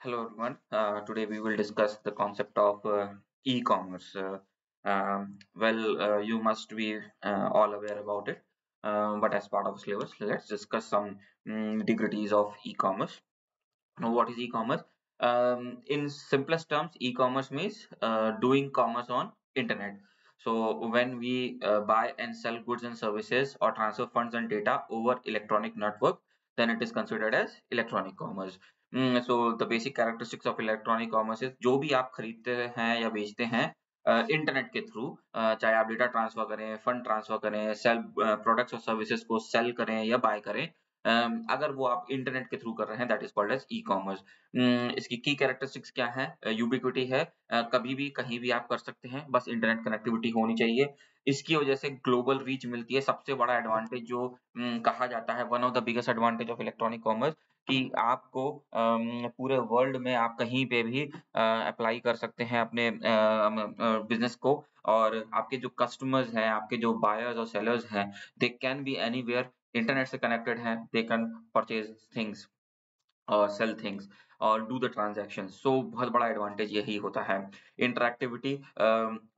Hello everyone. Today we will discuss the concept of e-commerce. You must be all aware about it, but as part of syllabus, let's discuss some degrees of e-commerce. Now, what is e-commerce? In simplest terms, e-commerce means doing commerce on internet. So when we buy and sell goods and services or transfer funds and data over electronic network, then it is considered as electronic commerce. So the basic characteristics of electronic commerce is जो भी आप खरीदते हैं या बेचते हैं internet के through, चाहे आप डेटा ट्रांसफर करें, फंड ट्रांसफर करें, सेल प्रोडक्ट्स और सर्विसेज को सेल करें या बाय करें, अगर वो आप इंटरनेट के थ्रू कर रहे हैं, that is called as e commerce. इसकी की कैरेक्टरिस्टिक्स क्या है? यूबिक्विटी है, कभी भी कहीं भी आप कर सकते हैं, बस इंटरनेट कनेक्टिविटी होनी चाहिए। इसकी वजह से ग्लोबल रीच मिलती है। सबसे बड़ा एडवांटेज जो कहा जाता है, one of the biggest advantage of electronic commerce, कि आपको पूरे वर्ल्ड में आप कहीं पे भी अप्लाई कर सकते हैं अपने बिजनेस को, और आपके जो कस्टमर्स हैं, आपके जो बायर्स और सेलर्स हैं, they can be anywhere, internet से कनेक्टेड है, दे कैन परचेज थिंग्स और सेल थिंग्स और डू द ट्रांजैक्शन। सो बहुत बड़ा एडवांटेज यही होता है। इंटरैक्टिविटी,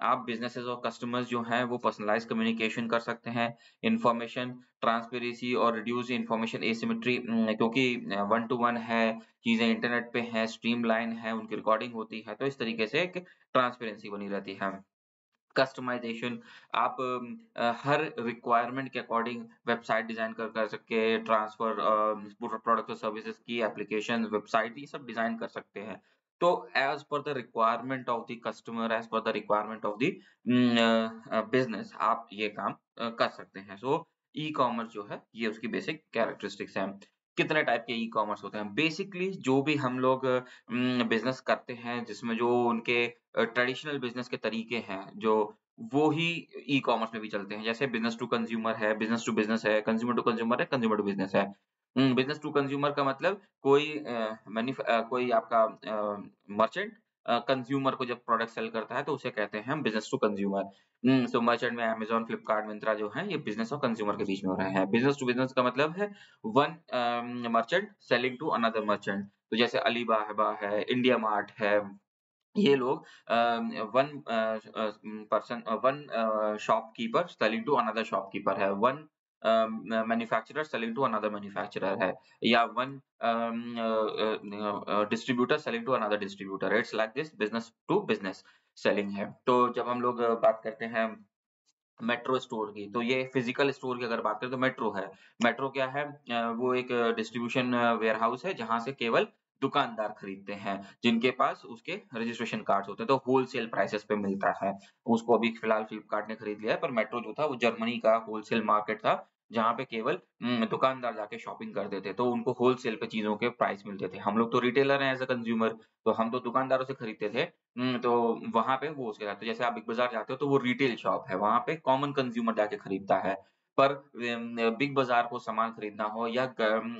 आप बिजनेसेस और कस्टमर्स जो हैं वो पर्सनलाइज कम्युनिकेशन कर सकते हैं। इंफॉर्मेशन ट्रांसपेरेंसी और रिड्यूस इंफॉर्मेशन एसिमेट्री, क्योंकि वन टू वन है, चीजें इंटरनेट पे हैं, स्ट्रीमलाइन है, उनकी रिकॉर्डिंग होती है, तो इस तरीके से एक ट्रांसपेरेंसी बनी रहती है। कस्टमाइजेशन, आप हर रिक्वायरमेंट के अकॉर्डिंग वेबसाइट डिजाइन कर सके, ट्रांसफर प्रोडक्ट और सर्विसेज की एप्लीकेशन वेबसाइट ये सब डिजाइन कर सकते हैं। तो as per the requirement of the customer, as per the requirement of the business, आप ये काम कर सकते हैं। सो ई कॉमर्स जो है ये उसकी बेसिक कैरेक्टरिस्टिक्स हैं। कितने टाइप के ई कॉमर्स होते हैं? बेसिकली जो भी हम लोग बिजनेस करते हैं, जिसमें जो उनके ट्रेडिशनल बिज़नेस के तरीके हैं, जो वो ही ई-कॉमर्स में भी चलते हैं। जैसे बिज़नेस टू कंज्यूमर है, बिज़नेस टू बिज़नेस है, कंज्यूमर टू कंज्यूमर है, कंज्यूमर टू बिज़नेस है। बिज़नेस टू कंज्यूमर का मतलब कोई आपका मर्चेंट कंज्यूमर को जब प्रोडक्ट सेल करता है, तो उसे कहते हैं हम business to consumer. So merchant में अमेज़न, फ्लिपकार्ट, मिंत्रा जो हैं, ये बिज़नेस और कंज्यूमर के बीच में हो रहे हैं। बिज़नेस टू बिज़नेस का मतलब है one merchant selling to another merchant. तो जैसे अलीबाबा है, इंडिया मार्ट है, ये लोग one shopkeeper selling to another shopkeeper है, one manufacturer selling to another manufacturer है, या one distributor selling to another distributor. It's like this, business to business selling है। तो जब हम लोग बात करते हैं मेट्रो स्टोर की, तो ये फिजिकल स्टोर की अगर बात करें तो मेट्रो है। मेट्रो क्या है? वो एक डिस्ट्रीब्यूशन वेयरहाउस है, जहाँ से केवल दुकानदार खरीदते हैं, जिनके पास उसके रजिस्ट्रेशन कार्ड्स होते हैं, तो होलसेल प्राइसेस पे मिलता है। उसको अभी फिलहाल फ्लिपकार्ट ने खरीद लिया है, पर मेट्रो जो था वो जर्मनी का होलसेल मार्केट था, जहाँ पे केवल दुकानदार जाके शॉपिंग करते थे, तो उनको होलसेल पे चीज़ों के प्राइस मिलते थे। हम लोग तो रिटेलर हैं एज़ अ कंज्यूमर, तो हम तो दुकानदारों से खरीदते थे। तो वहाँ पे वो उसके साथ, तो जैसे आप बिग बाज़ार जाते हो तो वो रिटेल शॉप है, वहाँ पे कॉमन कंज्यूमर जाके खरीदता है। पर बिग बाज़ार को सामान खरीदना हो या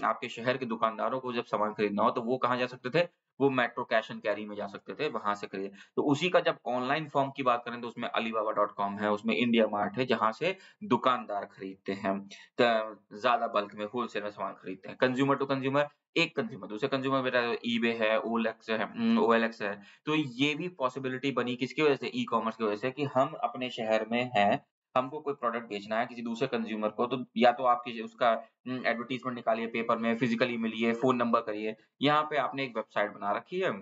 आपके शहर के दुकानदारों को जब सामान खरीदना हो, तो वो कहाँ जा सकते थे? वो मेट्रो कैश एंड कैरी में जा सकते थे, वहाँ से खरीदें। तो उसी का जब ऑनलाइन फॉर्म की बात करें तो उसमें अलीबाबा डॉट कॉम है, उसमें इंडिया मार्ट है, जहाँ से दुकानदार खरीदते हैं। ज़्यादा बल्क में होलसेल में सामान खरीदते हैं। कंज्यूमर टू कंज्यूमर, एक कंज्यूमर दूसरे कंज्यूमर में ईबे है, ओएलएक्स है। तो ये भी पॉसिबिलिटी बनी किसकी वजह से? ई-कॉमर्स की वजह से, कि हम अपने शहर में हैं, हमको कोई प्रोडक्ट बेचना है किसी दूसरे कंज्यूमर को, तो या तो आप किसी उसका एडवर्टाइज़मेंट निकालिए पेपर में, फिज़िकली मिलिए, फ़ोन नंबर करिए। यहाँ पे आपने एक वेबसाइट बना रखी है,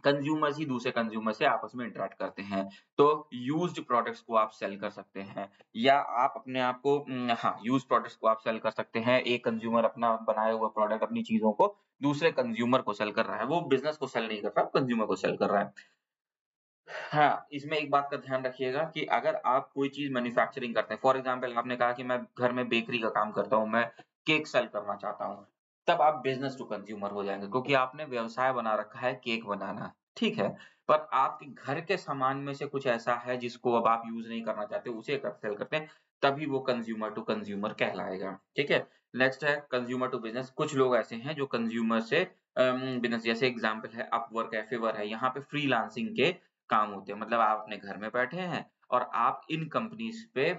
कंज्यूमर्स ही दूसरे कंज्यूमर से आपस में इंटरैक्ट करते हैं। तो यूज्ड प्रोडक्ट्स को आप सेल कर सकते हैं, या आप अपने आप को हाँ, यूज्ड प्रोडक्ट्स को आप सेल कर सकते हैं। एक कंज्यूमर अपना बनाया हुआ प्रोडक्ट, अपनी चीज़ों को दूसरे कंज्यूमर को सेल कर रहा है। वो बिज़नेस को सेल नहीं कर रहा, कंज्यूमर को सेल कर रहा है। हाँ, इसमें एक बात का ध्यान रखिएगा कि अगर आप कोई चीज़ मैन्युफैक्चरिंग करते हैं, फॉर एग्ज़ाम्पल आपने कहा कि मैं घर में बेकरी का काम करता हूँ, मैं केक सेल करना चाहता हूँ, तब आप बिज़नेस टू कंज़्यूमर हो जाएँगे, क्योंकि आपने व्यवसाय बना रखा है केक बनाना, ठीक है? पर आपके घर के सामान में से कुछ ऐसा है जिसको अब आप यूज़ नहीं करना चाहते, उसे अगर सेल करते हैं, तभी वो कंज़्यूमर टू कंज़्यूमर कहलाएगा, ठीक है? नेक्स्ट है कंज़्यूमर टू बिज़नेस। कुछ लोग ऐसे हैं जो कंज़्यूमर से बिज़नेस, जैसे एग्ज़ाम्पल है अपवर्क है, फिवर है, यहाँ पे फ्रीलांसिंग के काम होते हैं। मतलब आप अपने घर में बैठे हैं और आप इन कंपनीज़ पे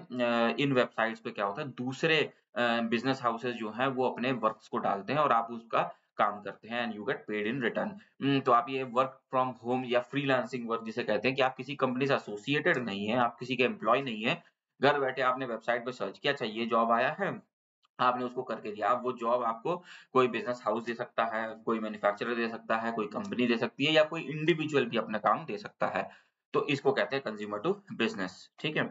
इन वेबसाइट्स पे क्या होता है, दूसरे बिज़नेस हाउसेज़ जो हैं वो अपने वर्क्स को डालते हैं और आप उसका काम करते हैं and you get paid in return. तो आप ये वर्क फ्रॉम होम या फ्रीलांसिंग वर्क जिसे कहते हैं कि आप किसी कंपनी से एसोसिएटेड नहीं है, आप किसी के एम्प्लॉय नहीं है, घर बैठे आपने वेबसाइट पे सर्च किया, अच्छा ये जॉब आया है, आपने उसको करके दिया। अब वो जॉब आपको कोई बिज़नेस हाउस दे सकता है, कोई मैन्युफैक्चरर दे सकता है, कोई कंपनी दे सकती है या कोई इंडिविजुअल भी अपना काम दे सकता है। तो इसको कहते हैं कंज्यूमर टू बिज़नेस, ठीक है?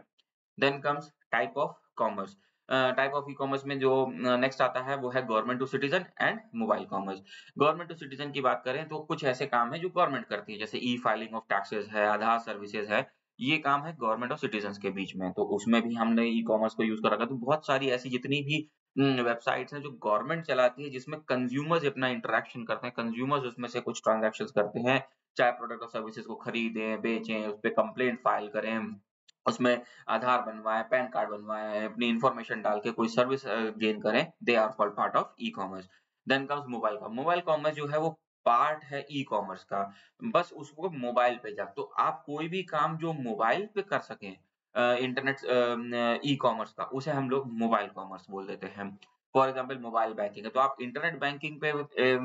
Then comes type of commerce. Type of e-commerce में जो नेक्स्ट आता है वो है government to citizen and mobile commerce. Government to citizen की बात करें तो कुछ ऐसे काम हैं जो गवर्नमेंट करती है, जैसे ई-फाइलिंग ऑफ टैक्सेस है, आधार सर्विसेज है, ये काम है गवर्नमेंट और सिटीज़न्स के बीच में। तो उसमें भी हमने ई-कॉमर्स को यूज़ कर रखा है। तो बहुत सारी ऐसी जितनी भी वेबसाइट्स हैं जो गवर्नमेंट चलाती है जिसमें कंज्यूमर्स अपना इंटरैक्शन करते हैं, कंज्यूमर्स उसमें से कुछ ट्रांज़ैक्शंस करते हैं, चाहे प्रोडक्ट और सर्विसेज को खरीदें, बेचें, उसपे कंप्लेंट फाइल करें, उसमें आधार बनवाएँ, पैन कार्ड बनवाएँ, अपनी इन्फॉर्मेशन डाल के कोई सर्विस गेन करें, they are called part of e-commerce. Then comes mobile commerce. Mobile commerce जो है वो पार्ट है ई-कॉमर्स का, बस उसको मोबाइल पे जा तो आप कोई भी काम जो मोबाइल पे कर सकें इंटरनेट ई-कॉमर्स का, उसे हम लोग मोबाइल कॉमर्स बोल देते हैं। फॉर एग्ज़ाम्पल मोबाइल बैंकिंग है, तो आप इंटरनेट बैंकिंग पे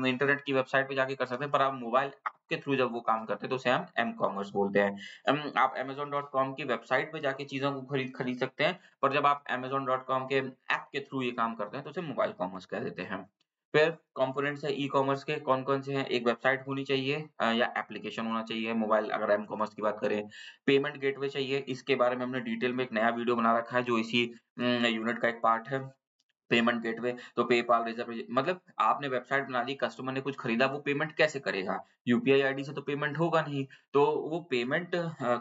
इंटरनेट की वेबसाइट पे जाके कर सकते हैं, पर आप मोबाइल ऐप के थ्रू जब वो काम करते हैं, तो उसे हम एम कॉमर्स बोलते हैं। आप Amazon.com की वेबसाइट पे जाके चीज़ों को खरीद खरीद सकते हैं, पर जब आप Amazon.com के ऐप के थ्रू ये काम करते हैं, तो उसे मोबाइल कॉमर्स कह देते हैं। फिर कंपोनेंट्स है ई-कॉमर्स के कौन-कौन से हैं? एक वेबसाइट होनी चाहिए या एप्लीकेशन होना चाहिए मोबाइल अगर एम कॉमर्स की बात करें। पेमेंट गेटवे चाहिए, इसके बारे में हमने डिटेल में एक नया वीडियो बना रखा है, जो इसी यूनिट का एक पार्ट है। पेमेंट गेटवे तो पेपाल, रेज़र मतलब आपने वेबसाइट बना दी, कस्टमर ने कुछ खरीदा, वो पेमेंट कैसे करेगा? यूपीआई आईडी से तो पेमेंट होगा नहीं। तो वो पेमेंट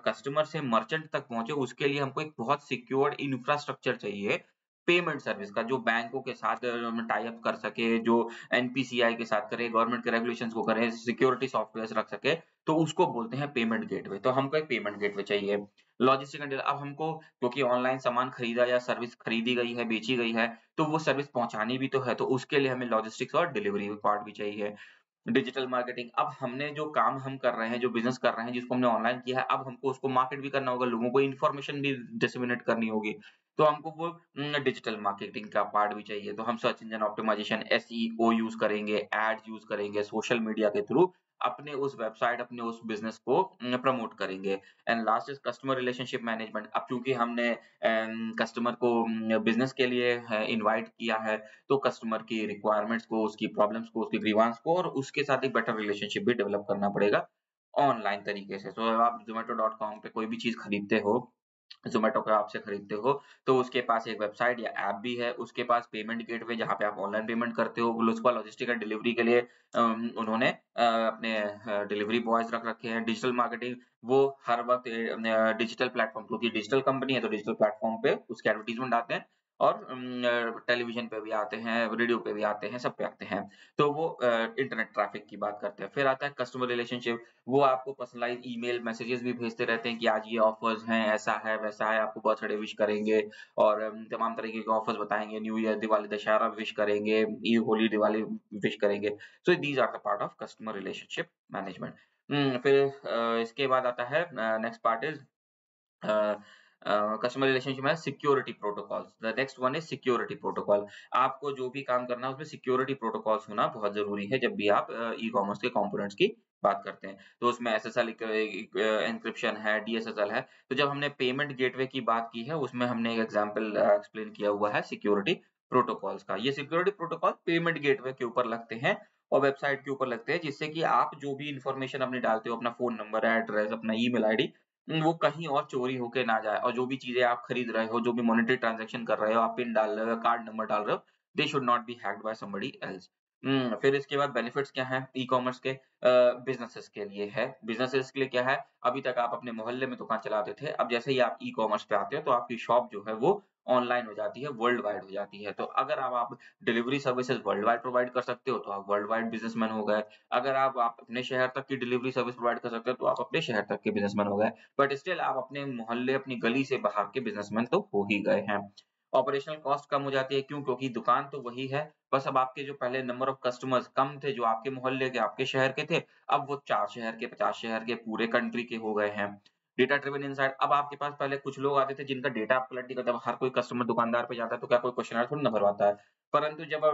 कस्टमर से मर्चेंट तक पहुँचे, उसके लिए हमको एक बहुत सिक्योर्ड इंफ्रास्ट्रक्चर चाहिए, पेमेंट सर्विस का, जो बैंकों के साथ टाई अप कर सके, जो एनपीसीआई के साथ करे, गवर्नमेंट के रेगुलेशंस को करे, सिक्योरिटी सॉफ्टवेयर्स रख सके, तो उसको बोलते हैं पेमेंट गेटवे। तो हमको एक पेमेंट गेटवे चाहिए। लॉजिस्टिक एंड अब हमको क्योंकि ऑनलाइन सामान खरीदा या सर्विस खरीदी गई है, बेची गई है, तो वो सर्विस पहुँचानी भी तो है, तो उसके लिए हमें लॉजिस्टिक्स और डिलीवरी पार्ट भी चाहिए। डिजिटल मार्केटिंग अब हमने जो काम हम कर रहे हैं, जो बिज़नेस कर रहे हैं, जिसको हमने ऑनलाइन किया है, अब हमको उसको मार्केट भी करना होगा, लोगों को इन्फॉर्मेशन भी डिसेमिनेट करनी होगी। तो हमको वो डिजिटल मार्केटिंग का पार्ट भी चाहिए। तो हम search engine optimisation SEO use करेंगे, एड्स यूज़ करेंगे, सोशल मीडिया के थ्रू अपने उस वेबसाइट, अपने उस बिज़नेस को प्रमोट करेंगे। And last is customer relationship management. अब चूँकि हमने कस्टमर को बिज़नेस के लिए इनवाइट किया है, तो कस्टमर की रिक्वायरमेंट्स को, उसकी प्रॉब्लम्स को, उसकी ग्रीवांस को और उसके साथ एक बेटर रिलेशनशिप भी डेवलप करना पड़ेगा ऑनलाइन तरीके से। तो आप ज़ोमैटो.कॉम पे कोई भी चीज़ खरीदते हो, ज़ोमैटो के ऐप से खरीदते हो, तो उसके पास एक वेबसाइट या ऐप भी है, उसके पास पेमेंट गेटवे जहाँ पे आप ऑनलाइन पेमेंट करते हो, उसके बाद लॉजिस्टिक एंड डिलीवरी के लिए उन्होंने अपने डिलीवरी बॉयज़ रख रखे हैं। डिजिटल मार्केटिंग वो हर वक़्त डिजिटल प्लेटफ़ॉर्म क्योंकि डिजिटल कंपनी है, तो डिजिटल प्लेटफ़ॉर्म पे उसके एडवर्टाइज़मेंट आते हैं और टेलीविज़न पे भी आते हैं, रेडियो पे भी आते हैं, सब पे आते हैं। तो वो इंटरनेट ट्रैफ़िक की बात करते हैं। फिर आता है कस्टमर रिलेशनशिप, वो आपको पर्सनलाइज़ ईमेल, मैसेजेस भी भेजते रहते हैं कि आज ये ऑफ़र्स हैं, ऐसा है, वैसा है, आपको बर्थडे विश करेंगे और तमाम तरीके के ऑफ़र्स बताएँगे, new year, Diwali, Dussehra wish करेंगे, ईद, होली, दिवाली विश करेंगे। So these are the part of customer relationship management. फिर इसके बाद आता है next part is uh, customer relationship में security protocols. The next one is security protocol. आपको जो भी काम करना है उसमें सिक्योरिटी प्रोटोकॉल्स होना बहुत जरूरी है जब भी आप ई कॉमर्स के कंपोनेंट्स की बात करते हैं। तो उसमें एसएसएल एन्क्रिप्शन है, डीएसएसएल है। तो जब हमने पेमेंट गेटवे की बात की है उसमें हमने एक एग्जांपल एक्सप्लेन किया हुआ है सिक्योरिटी प्रोटोकॉल्स का। ये सिक्योरिटी प्रोटोकॉल पेमेंट गेटवे के ऊपर लगते हैं और वेबसाइट के ऊपर लगते हैं, जिससे कि आप जो भी इंफॉर्मेशन अपनी डालते हो, अपना फोन नंबर, एड्रेस, अपना ईमेल आईडी, वो कहीं और चोरी होके ना जाए और जो भी चीज़ें आप खरीद रहे हो, जो भी मॉनेटरी ट्रांज़ैक्शन कर रहे हो, आप पिन डाल रहे हो, कार्ड नंबर डाल रहे हो, they should not be hacked by somebody else. फिर इसके बाद बेनिफिट्स क्या हैं ई-कॉमर्स के? बिज़नेसेस के लिए है। बिज़नेसेस के लिए क्या है? अभी तक आप अपने मोहल्ले में दुकान चलाते थे, अब जैसे ही आप ई-कॉमर्स पे आते हो, तो आपकी शॉप जो है वो ऑनलाइन हो जाती है, वर्ल्ड वाइड हो जाती है। तो अगर अब आप delivery services world wide provide कर सकते हो, तो आप वर्ल्ड वाइड बिज़नेसमैन हो गए। अगर आप अपने शहर तक की डिलीवरी सर्विस प्रोवाइड कर सकते हो, तो आप अपने शहर तक के बिज़नेसमैन हो गए। बट स्टिल आप अपने मोहल्ले, अपनी गली से बाहर के बिज़नेसमैन तो हो ही गए हैं। ऑपरेशनल कॉस्ट कम हो जाती है, क्यों? क्योंकि दुकान तो वही है, बस अब आपके जो पहले नंबर ऑफ कस्टमर्स कम थे, जो आपके मोहल्ले के, आपके शहर के थे, अब वो 4 शहर के, 50 शहर के, पूरे कंट्री के हो गए हैं। डेटा ड्रिवन इनसाइट, अब आपके पास पहले कुछ लोग आते थे जिनका डेटा आप कलेक्ट नहीं करते, अब हर कोई कस्टमर दुकानदार पे जाता है, तो क्या कोई क्वेश्चनर थोड़ी ना भरवाता है। परंतु जब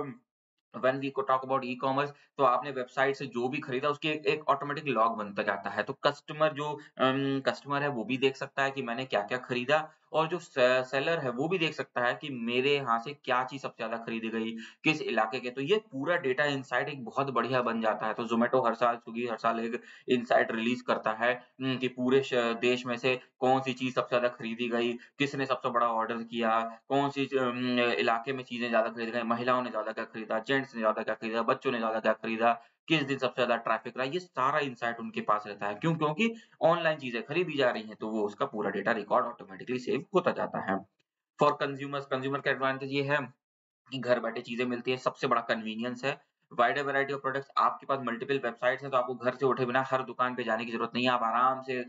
व्हेन वी को टॉक अबाउट ई-कॉमर्स, तो आपने वेबसाइट से जो भी खरीदा उसकी एक एक ऑटोमेटिक लॉग बनता जाता है। तो कस्टमर है वो भी देख सकता है कि मैंने क्या-क्या खरीदा, और जो सेलर है वो भी देख सकता है कि मेरे यहाँ से क्या चीज़ सबसे ज़्यादा खरीदी गई, किस इलाके के। तो ये पूरा डेटा इनसाइट एक बहुत बढ़िया बन जाता है। तो ज़ोमैटो हर साल, स्विगी हर साल एक इनसाइट रिलीज़ करता है कि पूरे देश में से कौन-सी चीज़ सबसे ज़्यादा खरीदी गई, किसने सबसे बड़ा ऑर्डर किया, कौन-सी इलाके में चीज़ें ज़्यादा खरीदी गई, महिलाओं ने ज़्यादा क्या खरीदा, जेंट्स ने ज़्यादा क्या खरीदा, बच्चों ने ज़्यादा क्या खरीदा, किस दिन सबसे ज़्यादा ट्रैफिक रहा, ये सारा इनसाइट उनके पास रहता है। क्यों? क्योंकि ऑनलाइन चीज़ें खरीदी जा रही हैं, तो वो उसका पूरा डेटा रिकॉर्ड ऑटोमैटिकली सेव होता जाता है। फॉर कंज्यूमर्स, कंज्यूमर का एडवांटेज ये है कि घर बैठे चीज़ें मिलती हैं, सबसे बड़ा कन्वीनियंस है। वाइडर वैरायटी ऑफ प्रोडक्ट्स, आपके पास मल्टीपल वेबसाइट्स हैं, तो आपको घर से उठे बिना हर दुकान पे जाने की ज़रूरत नहीं है। आप आराम से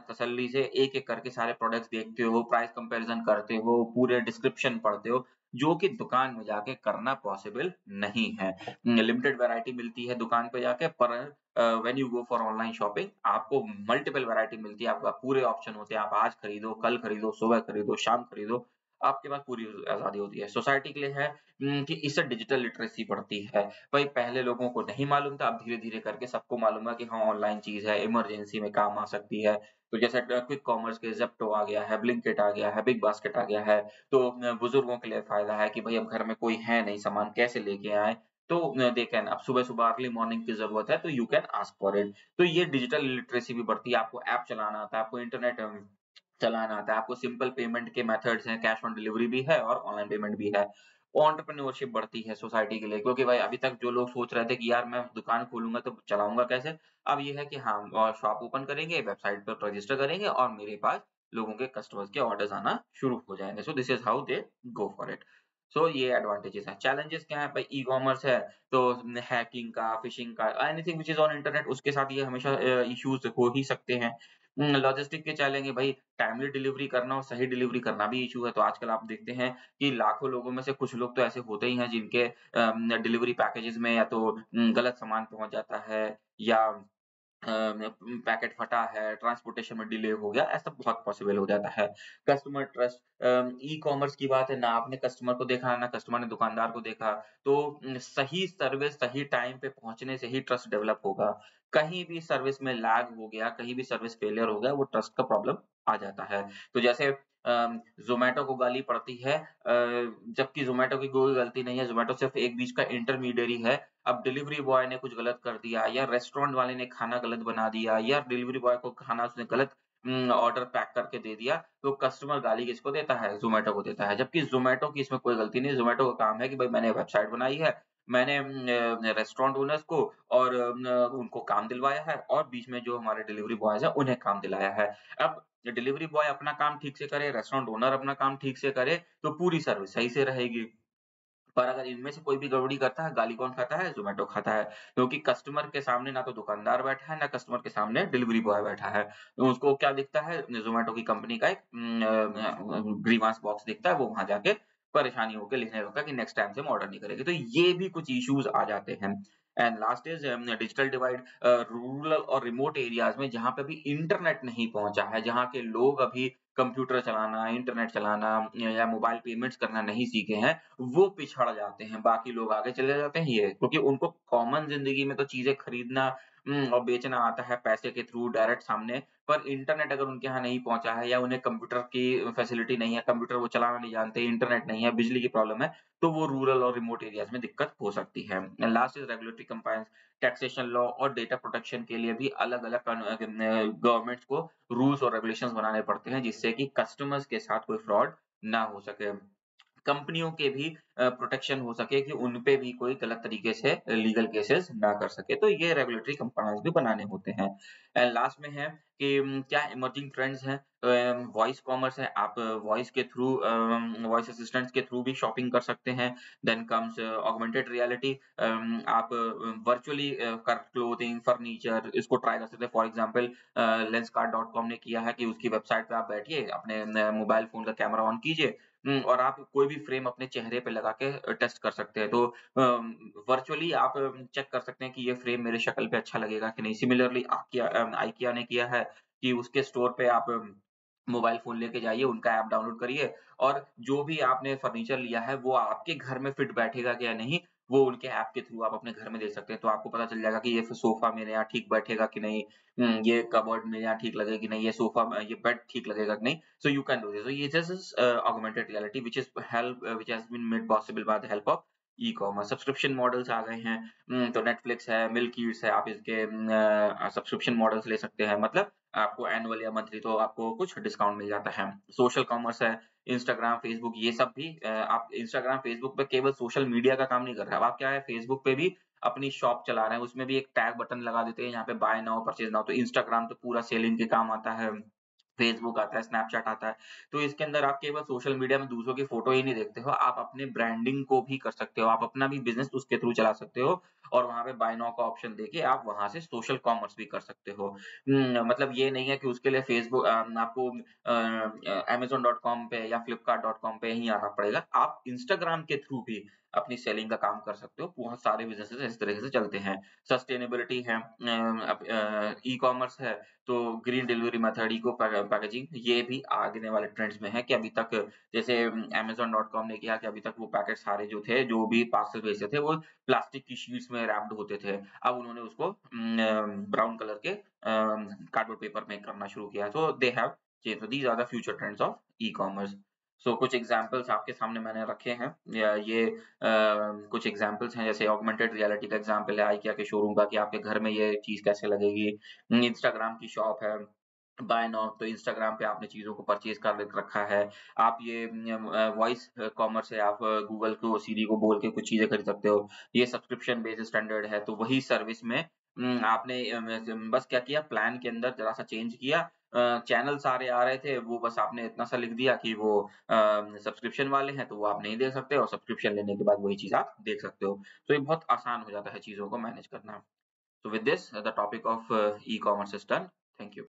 तसल्ली से एक-एक करके सारे प्रोडक्ट्स देखते हो, प्राइस कंपैरिज़न करते हो, पूरे डिस्क्रिप्शन पढ़ते हो, जो कि दुकान में जाके करना पॉसिबल नहीं है। लिमिटेड वैरायटी मिलती है दुकान पे जाके, पर when you go for online shopping, आपको मल्टीपल वैरायटी मिलती है, आपके पास पूरे ऑप्शन होते हैं। आप आज खरीदो, कल खरीदो, सुबह खरीदो, शाम खरीदो, आपके पास पूरी आज़ादी होती है। सोसाइटी के लिए है कि इससे डिजिटल लिटरेसी बढ़ती है। भई पहले लोगों को नहीं मालूम था, अब धीरे-धीरे करके सबको मालूम है कि हाँ, ऑनलाइन चीज़ है, इमरजेंसी में काम आ सकती है। तो जैसे क्विक कॉमर्स के ज़ेप्टो आ गया है, ब्लिंकिट आ गया है, बिग बास्केट आ गया है। तो बुजुर्गों के लिए फ़ायदा है कि भई अब घर में कोई है नहीं, सामान कैसे लेके आएँ? तो दे कैन, अब सुबह-सुबह अर्ली मॉर्निंग की ज़रूरत है, तो you can ask for it. तो ये डिजिटल लिटरेसी भी बढ़ती है, आपको ऐप चलाना आता है, आपको इंटरनेट चलाना आता है, आपको सिंपल पेमेंट के मेथड्स हैं, कैश ऑन डिलीवरी भी है और ऑनलाइन पेमेंट भी है। एंटरप्रेन्योरशिप बढ़ती है सोसाइटी के लिए, क्योंकि भाई अभी तक जो लोग सोच रहे थे कि यार मैं दुकान खोलूँगा तो चलाऊँगा कैसे? अब ये है कि हाँ, शॉप ओपन करेंगे, वेबसाइट पर रजिस्टर करेंगे और मेरे पास लोगों के कस्टमर्स के ऑर्डर्स आना शुरू हो जाएँगे। So this is how they go for it. So ये एडवांटेजेस हैं। चैलेंजेस क्या है? भाई ई-कॉमर्स है, तो हैकिंग का, फिशिंग का, anything which is on internet, उसके साथ ये हमेशा इश्यूज़ हो ही सकते हैं। लॉजिस्टिक के चलेंगे भाई, टाइमली डिलीवरी करना और सही डिलीवरी करना भी इश्यू है। तो आजकल आप देखते हैं कि लाखों लोगों में से कुछ लोग तो ऐसे होते ही हैं जिनके डिलीवरी पैकेजेज़ में या तो गलत सामान पहुँच जाता है, या पैकेट फटा है, ट्रांसपोर्टेशन में डिले हो गया, ऐसा बहुत पॉसिबल हो जाता है। कस्टमर ट्रस्ट, ई-कॉमर्स की बात है, ना आपने कस्टमर को देखा, ना कस्टमर ने दुकानदार को देखा, तो सही सर्विस सही टाइम पे पहुँचने से ही ट्रस्ट डेवलप होगा। कहीं भी सर्विस में लैग हो गया, कहीं भी सर्विस फेलियर हो गया, वो ट्रस्ट का प्रॉब्लम आ जाता है। तो जैसे ज़ोमैटो को गाली पड़ती है, जबकि ज़ोमैटो की कोई गलती नहीं है, ज़ोमैटो सिर्फ़ एक बीच का इंटरमीडियरी है। अब डिलीवरी बॉय ने कुछ गलत कर दिया, या रेस्टोरेंट वाले ने खाना गलत बना दिया, या डिलीवरी बॉय को खाना उसने गलत ऑर्डर पैक करके दे दिया, तो कस्टमर गाली किसको देता है? ज़ोमैटो को देता है। जबकि ज़ोमैटो की इसमें कोई गलती नहीं है, ज़ोमैटो का काम है कि भाई मैंने वेबसाइट बनाई है, मैंने रेस्टोरेंट ओनर्स को और उनको काम दिलवाया है, और बीच में जो हमारे डिलीवरी बॉयज़ हैं, उन्हें काम दिलाया है। अब डिलीवरी बॉय अपना काम ठीक से करे, रेस्टोरेंट ओनर अपना काम ठीक से करे, तो पूरी सर्विस सही से रहेगी। पर अगर इनमें से कोई भी गड़बड़ी करता है, गाली कौन खाता है? ज़ोमैटो खाता है। क्योंकि कस्टमर के सामने ना तो दुकानदार बैठा है, ना कस्टमर के सामने डिलीवरी बॉय बैठा है। तो उसको क्या दिखता है? ज़ोमैटो की कंपनी का एक ग्रीवांस बॉक्स दिखता है, वो वहाँ जाके परेशानी होके लिखने लगता है कि नेक्स्ट टाइम से हम ऑर्डर नहीं करेंगे। तो ये भी कुछ इश्यूज़ आ जाते हैं। And last is digital divide, rural और रिमोट एरियाज़ में जहाँ पे अभी इंटरनेट नहीं पहुँचा है, जहाँ के लोग अभी कंप्यूटर चलाना, इंटरनेट चलाना या मोबाइल पेमेंट्स करना नहीं सीखे हैं, वो पिछड़ जाते हैं, बाकी लोग आगे चले जाते हैं ये, क्योंकि उनको कॉमन ज़िंदगी में तो चीज़ें खरीदना और बेचना आता है पैसे के थ्रू डायरेक्ट सामने, पर इंटरनेट अगर उनके यहाँ नहीं पहुँचा है, या उन्हें कंप्यूटर की फैसिलिटी नहीं है, कंप्यूटर वो चलाना नहीं जानते, इंटरनेट नहीं है, बिजली की प्रॉब्लम है, तो वो रूरल और रिमोट एरियाज़ में दिक्कत हो सकती है। Last is regulatory compliance, taxation law और डेटा प्रोटेक्शन के लिए भी अलग-अलग गवर्नमेंट्स को रूल्स और रेगुलेशंस बनाने पड़ते हैं, जिससे कि कस्टमर्स के साथ कोई फ्रॉड ना हो सके। कंपनियों के भी प्रोटेक्शन हो सके कि उन पे भी कोई गलत तरीके से लीगल केसेस ना कर सके। तो ये रेगुलेटरी कंप्लायंस भी बनाने होते हैं। लास्ट में है कि क्या इमर्जिंग ट्रेंड्स हैं, वॉइस कॉमर्स है, आप वॉइस के थ्रू वॉइस असिस्टेंट्स के थ्रू भी शॉपिंग कर सकते हैं। देन कम्स ऑगमेंटेड रियलिटी, आप वर्चुअली कर क्लोथिंग, फर्नीचर इसको ट्राई कर सकते हैं। फॉर एग्जांपल लेंसकार्ट.कॉम ने किया है कि उसकी वेबसाइट पे आप बैठिए, अपने मोबाइल फ़ोन का कैमरा ऑन कीजिए, और आप कोई भी फ्रेम अपने चेहरे पे लगा के टेस्ट कर सकते हैं। तो वर्चुअली आप चेक कर सकते हैं कि ये फ्रेम मेरे शक्ल पे अच्छा लगेगा कि नहीं। सिमिलरली IKEA ने किया है कि उसके स्टोर पे आप मोबाइल फ़ोन लेके जाइए, उनका ऐप डाउनलोड करिए, और जो भी आपने फर्नीचर लिया है, वो आपके घर में फिट बैठेगा या नहीं, वो उनके ऐप के थ्रू आप अपने घर में देख सकते हैं। तो आपको पता चल जाएगा कि ये सोफ़ा मेरे यहाँ ठीक बैठेगा कि नहीं, ये कबर्ड मेरे यहाँ ठीक लगेगा कि नहीं, ये बेड ठीक लगेगा कि नहीं। So you can do this. So ये this is augmented reality which has been made possible by the help of e-commerce. Subscription models आ गए हैं। तो नेटफ्लिक्स है, मिल्क ईट्स है, आप इसके सब्सक्रिप्शन मॉडल्स ले सकते हैं। मतलब आपको एनुअल या मंथली तो आपको कुछ डिस्काउंट मिल जाता है। सोशल कॉमर्स है, इंस्टाग्राम, फेसबुक, ये सब भी आप इंस्टाग्राम, फेसबुक पे केवल सोशल मीडिया का काम नहीं कर रहा है। अब आप क्या है, फेसबुक पे भी अपनी शॉप चला रहे हैं, उसमें भी एक टैग बटन लगा देते हैं यहाँ पे बाय नाउ परचेज़ नाउ। तो इंस्टाग्राम तो पूरा सेलिंग के काम आता है, फेसबुक आता है, स्नैपचैट आता है। तो इसके अंदर आप केवल सोशल मीडिया में दूसरों की फ़ोटो ही नहीं देखते हो, आप अपने ब्रांडिंग को भी कर सकते हो, आप अपना भी बिज़नेस उसके थ्रू चला सकते हो और वहाँ पे बाय नाउ का ऑप्शन देके आप वहाँ से सोशल कॉमर्स भी कर सकते हो। मतलब ये नहीं है कि उसके लिए आपको amazon.com पे या flipkart.com पे ही आना पड़ेगा। आप इंस्टाग्राम के थ्रू भी अपनी सेलिंग का काम कर सकते हो। बहुत सारे बिज़नेसेस इस तरीके से चलते हैं। सस्टेनेबिलिटी है, ई-कॉमर्स है, तो green delivery method, eco packaging, ये भी आगने वाले ट्रेंड्स में है कि अभी तक जैसे amazon.com ने किया कि अभी तक वो पैकेट सारे जो थे, जो भी पार्सल भेजते थे, वो प्लास्टिक की शीट्स में रैप्ड होते थे। अब उन्होंने उसको ब्राउन कलर के कार्डबोर्ड पेपर में करना शुरू किया। So they have changed. So these are the future trends of e-commerce. So कुछ एग्ज़ाम्पल्स आपके सामने मैंने रखे हैं। या ये कुछ एग्ज़ाम्पल्स हैं, जैसे ऑगमेंटेड रियलिटी का एग्ज़ाम्पल है IKEA के शोरूम का कि आपके घर में ये चीज़ कैसे लगेगी। इंस्टाग्राम की शॉप है, बाय नाउ, तो इंस्टाग्राम पे आपने चीज़ों को परचेज़ कर रखा है। आप ये वॉइस कॉमर्स है, आप गूगल को, सिरी को बोल के कुछ चीज़ें खरीद सकते हो। ये सब्सक्रिप्शन बेस्ड स्टैंडर्ड है, तो वही सर्विस में आपने बस क्या किया, प्लान के अंदर ज़रा-सा चेंज किया। चैनल सारे आ रहे थे, वो बस आपने इतना सा लिख दिया कि वो सब्सक्रिप्शन वाले हैं, तो वो आप नहीं देख सकते और सब्सक्रिप्शन लेने के बाद वही चीज़ आप देख सकते हो। तो ये बहुत आसान हो जाता है चीज़ों को मैनेज करना। So with this, the topic of e-commerce is done. Thank you.